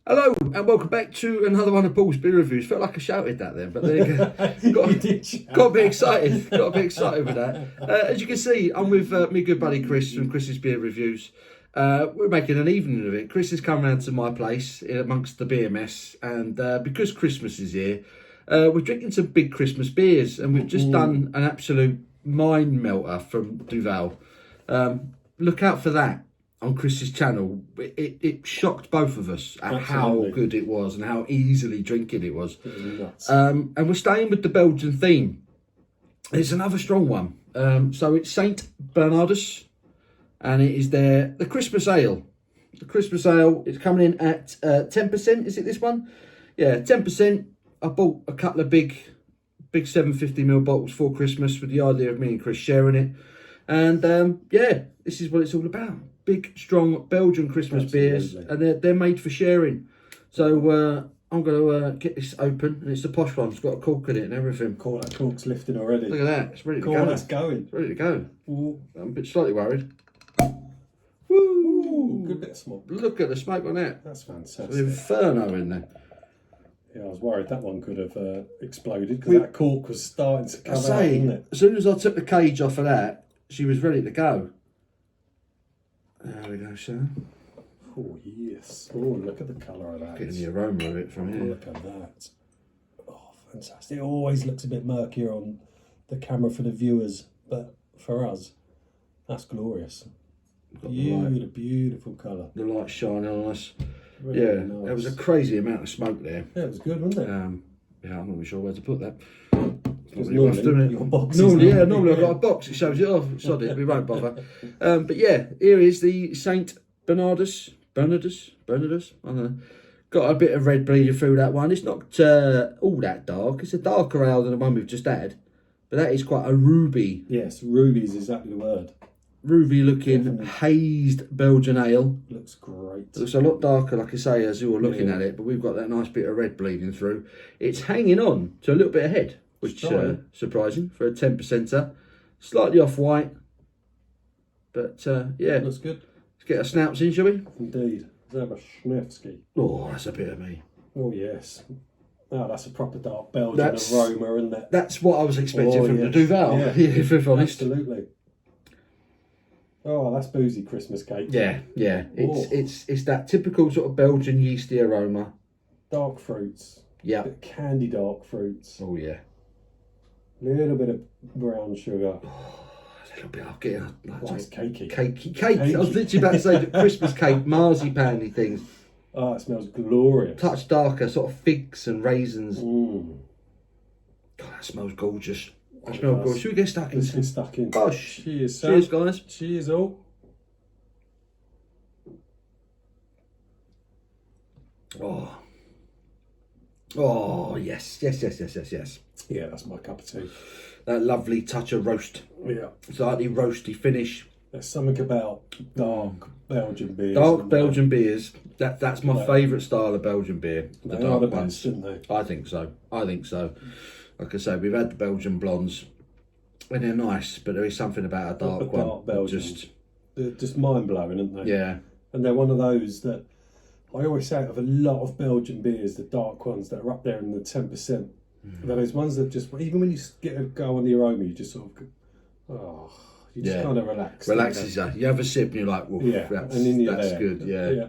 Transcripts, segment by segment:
Hello and welcome back to another one of Paul's beer reviews. Felt like I shouted that then, but there you go. Got a bit excited. Got a bit excited with that. As you can see, I'm with my good buddy Chris from Chris's Beer Reviews. We're making an evening of it. Chris has come round to my place amongst the beer mess, and because Christmas is here, we're drinking some big Christmas beers, and we've just done an absolute mind melter from Duvel. Look out for that on Chris's channel. It shocked both of us at how good it was and how easily drinking it was. It was nuts. And we're staying with the Belgian theme. It's another strong one. So it's Saint Bernardus, and it is the Christmas Ale. The Christmas Ale is coming in at 10%. Is it this one? Yeah, 10%. I bought a couple of big 750ml bottles for Christmas with the idea of me and Chris sharing it. And yeah, this is what it's all about. Big, strong Belgian Christmas beers, and they're made for sharing. So I'm going to get this open, and it's the posh one. It's got a cork in it and everything. Cool, that cork's lifting already. Look at that. It's ready to Cool, go. that's going. It's ready to go. Ooh. I'm a bit slightly worried. Woo! Ooh, good bit of smoke. Look at the smoke on that. That's There's fantastic. an inferno in there. Yeah, I was worried that one could have exploded because that cork was starting to come out, wasn't it? As soon as I took the cage off of that, she was ready to go. There we go, sir. Oh, yes. Oh, look at the colour of that. Getting the aroma of it from here. Look at that. Oh, fantastic. It always looks a bit murkier on the camera for the viewers, but for us, that's glorious. Beautiful colour. The light shining on us. Really Yeah, nice. there was a crazy amount of smoke there. Yeah, it was good, wasn't it? Yeah, I'm not really sure where to put that. Because Really rough, doesn't it? your boxes Normally now. I've got a box. It shows it off. Sod it, we won't bother. But yeah, here is the Saint Bernardus. Bernardus. I don't know. Got a bit of red bleeding through that one. It's not all that dark. It's a darker ale than the one we've just had, but that is quite a ruby. Yes, ruby is exactly the word. Ruby looking Definitely. hazed Belgian ale. Looks great. It looks a lot darker, like I say, as you're looking at it, but we've got that nice bit of red bleeding through. It's hanging on to a little bit ahead, which surprising for a 10%er. Slightly off white, but yeah. Looks good. Let's get our snouts in, shall we? Indeed. Let's have a Schnefsky. Oh, that's a bit of me. Oh, yes. Oh, that's a proper dark Belgian aroma, isn't it? That's what I was expecting from the Duvel, Yeah. if I'm honest. Absolutely. Oh, that's boozy Christmas cake. Yeah. It's that typical sort of Belgian yeasty aroma. Dark fruits. Yeah. Bit of candy dark fruits. Oh yeah. Little bit of brown sugar. A little bit. I'll get Nice cakey. Cake. I was literally about to say the Christmas cake, marzipan-y things. Oh, it smells glorious. Touch darker, sort of figs and raisins. Mm. God, that smells gorgeous. That smells gorgeous. Should we get stuck in? Let's get stuck in. Gosh. Cheers, Sam. Cheers, guys. Cheers, all. Oh, yes. Yeah, that's my cup of tea. That lovely touch of roast. Yeah. Slightly roasty finish. There's something about dark Belgian beers. Dark Belgian beers. That's my favourite style of Belgian beer. The They dark are the ones. best, aren't they? I think so. Like I say, we've had the Belgian blondes, and they're nice, but there is something about a dark one. Dark Belgians. They're just mind blowing, aren't they? Yeah. And they're one of those that I always say out of a lot of Belgian beers, the dark ones that are up there in the 10%. Those ones that just, even when you get a go on the aroma, you just sort of go, you just kind of relax. Relaxes you. You have a sip and you're like, well, that's there. good. Yeah.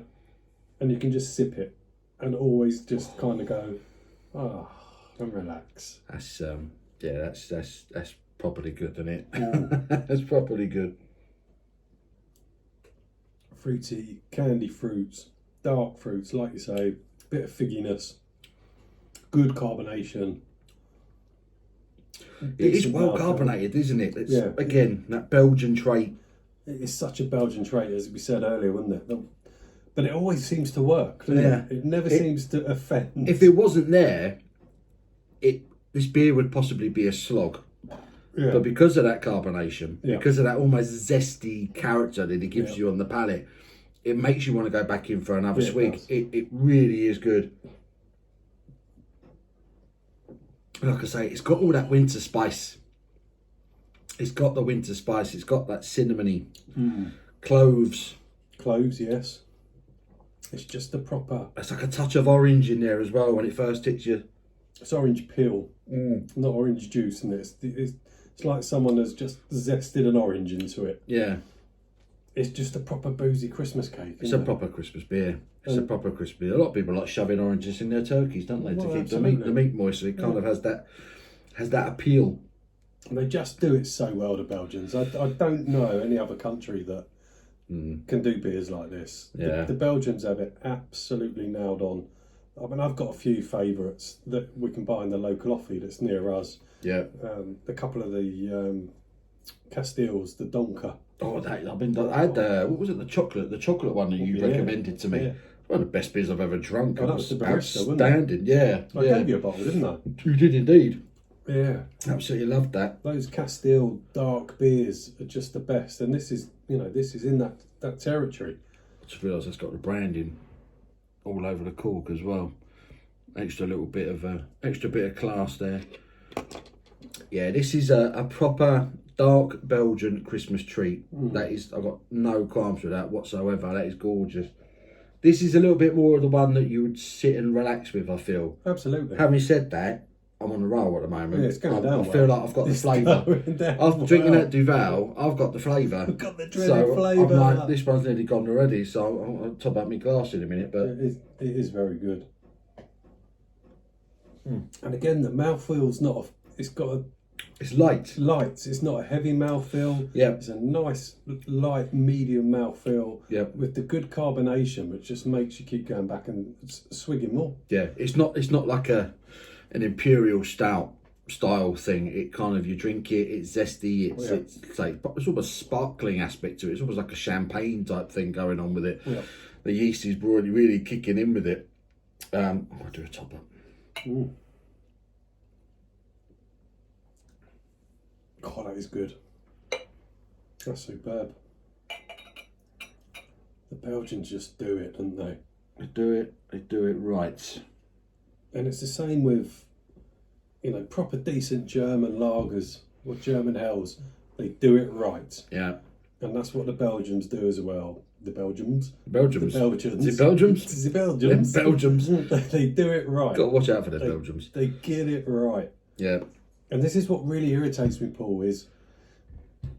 And you can just sip it and always just kind of go, and relax. That's properly good, isn't it? That's properly good. Fruity, candy fruits, dark fruits, like you say, bit of figginess, good carbonation. It is well carbonated, isn't it? It's, again, that Belgian trait. It is such a Belgian trait, as we said earlier, wasn't it? But it always seems to work, doesn't it? It never seems to offend. If it wasn't there, this beer would possibly be a slog. Yeah. But because of that carbonation, because of that almost zesty character that it gives you on the palate, it makes you want to go back in for another swig. It really is good. Like I say, it's got all that winter spice. It's got the winter spice. It's got that cinnamony cloves. Cloves, yes. It's just a proper. It's like a touch of orange in there as well when it first hits you. It's orange peel, not orange juice, and it's like someone has just zested an orange into it. Yeah. It's just a proper boozy Christmas cake. It's a proper Christmas beer. It's a proper Christmas beer. A lot of people like shoving oranges in their turkeys, don't they, to keep the meat moist. So it kind of has that appeal. And they just do it so well, the Belgians. I don't know any other country that can do beers like this. Yeah. The Belgians have it absolutely nailed on. I mean, I've got a few favourites that we can buy in the local offie that's near us. Yeah. A couple of the Castiles, the Donker. Oh, I had what was it? The chocolate one that you recommended to me. Yeah. One of the best beers I've ever drunk. Oh, that was the barista, outstanding. Yeah. I gave you a bottle, didn't I? You did indeed. Yeah. Absolutely loved that. Those Castile dark beers are just the best, and this is in that territory. I just realised it's got the branding all over the cork as well. Extra bit of class there. Yeah, this is a proper dark Belgian Christmas treat. That is, I've got no qualms with that whatsoever. That is gorgeous. This is a little bit more of the one that you would sit and relax with, I feel. Absolutely. Having said that, I'm on the roll at the moment. Yeah, it's going down. I feel like I've got the flavour. After drinking that Duvel, I've got the flavour. I've got the dreaded flavour. I'm like, this one's nearly gone already, so I'll top up my glass in a minute. But it is very good. And again, the mouthfeel's not. It's light. It's not a heavy mouthfeel. Yeah. It's a nice, light, medium mouthfeel. Yeah. With the good carbonation, which just makes you keep going back and swigging more. Yeah. It's not like an imperial stout style thing. It kind of, you drink it, it's zesty. It's almost sparkling aspect to it. It's almost like a champagne type thing going on with it. Yeah. The yeast is really kicking in with it. I'll do a top up. Oh, that is good. That's superb. The Belgians just do it, don't they? They do it right. And it's the same with, proper decent German lagers or German hells. They do it right. Yeah. And that's what the Belgians do as well. The Belgians. The Belgians. They do it right. Got to watch out for the Belgians. They get it right. Yeah. And this is what really irritates me, Paul, is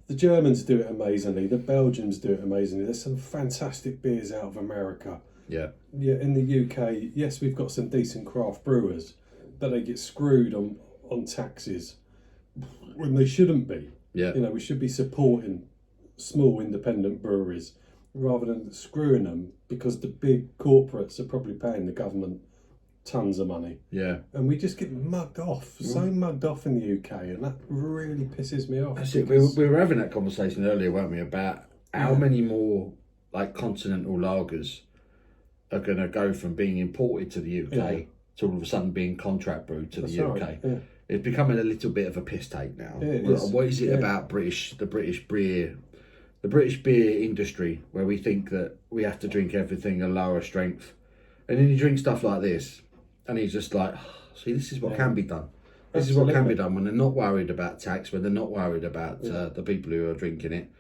the Germans do it amazingly, the Belgians do it amazingly. There's some fantastic beers out of America. Yeah. Yeah, in the UK, yes, we've got some decent craft brewers, but they get screwed on taxes when they shouldn't be. Yeah. We should be supporting small independent breweries rather than screwing them because the big corporates are probably paying the government tons of money. Yeah. And we just get mugged off, so mugged off in the UK, and that really pisses me off. That's it. We were having that conversation earlier, weren't we, about how many more like continental lagers are going to go from being imported to the UK to all of a sudden being contract brewed to the UK. Right. Yeah. It's becoming a little bit of a piss take now. Yeah, what is it about the British beer industry where we think that we have to drink everything a lower strength, and then you drink stuff like this, and he's just like, see, this is what can be done. This is what can be done when they're not worried about tax, when they're not worried about the people who are drinking it,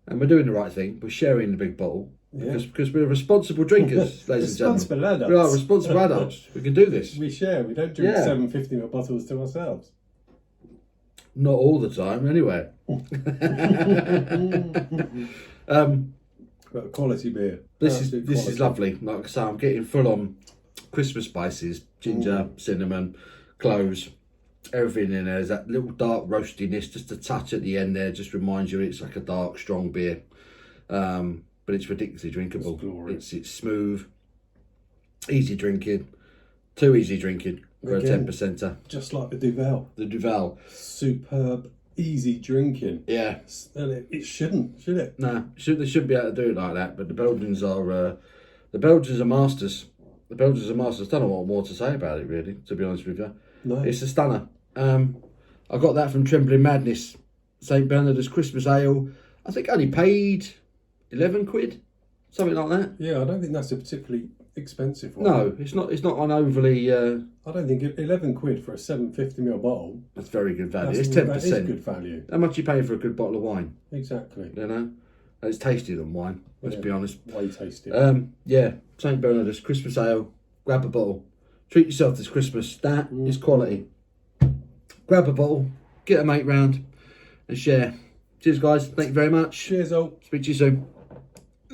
and we're doing the right thing. We're sharing the big bottle. Because we're responsible drinkers, ladies and gentlemen. Adults. We are responsible adults. We can do this. We share. We don't drink 750ml bottles to ourselves. Not all the time, anyway. But quality beer. This is lovely. Like I say, I'm getting full on Christmas spices: ginger, cinnamon, cloves, everything in there. There's that little dark roastiness, just a touch at the end there. Just reminds you it's like a dark, strong beer. But it's ridiculously drinkable. It's smooth, easy drinking, too easy drinking for a 10%er. Just like the Duvel. The Duvel. Superb, easy drinking. Yeah. And it shouldn't, should it? No, they shouldn't be able to do it like that. But the Belgians are masters. The Belgians are masters. I don't know what more to say about it, really, to be honest with you. No. It's a stunner. I got that from Trembling Madness, St. Bernardus Christmas Ale. I think I only paid 11 quid, something like that. Yeah, I don't think that's a particularly expensive one. No, it's not an overly... I don't think 11 quid for a 750ml bottle. That's very good value. It's 10%. That is good value. How much are you paying for a good bottle of wine? Exactly. You know? And it's tastier than wine, let's be honest. Way tastier. Yeah, St. Bernardus Christmas Ale. Grab a bottle. Treat yourself this Christmas. That is quality. Grab a bottle, get a mate round and share. Cheers, guys. Thank you very much. Cheers, all. Speak to you soon.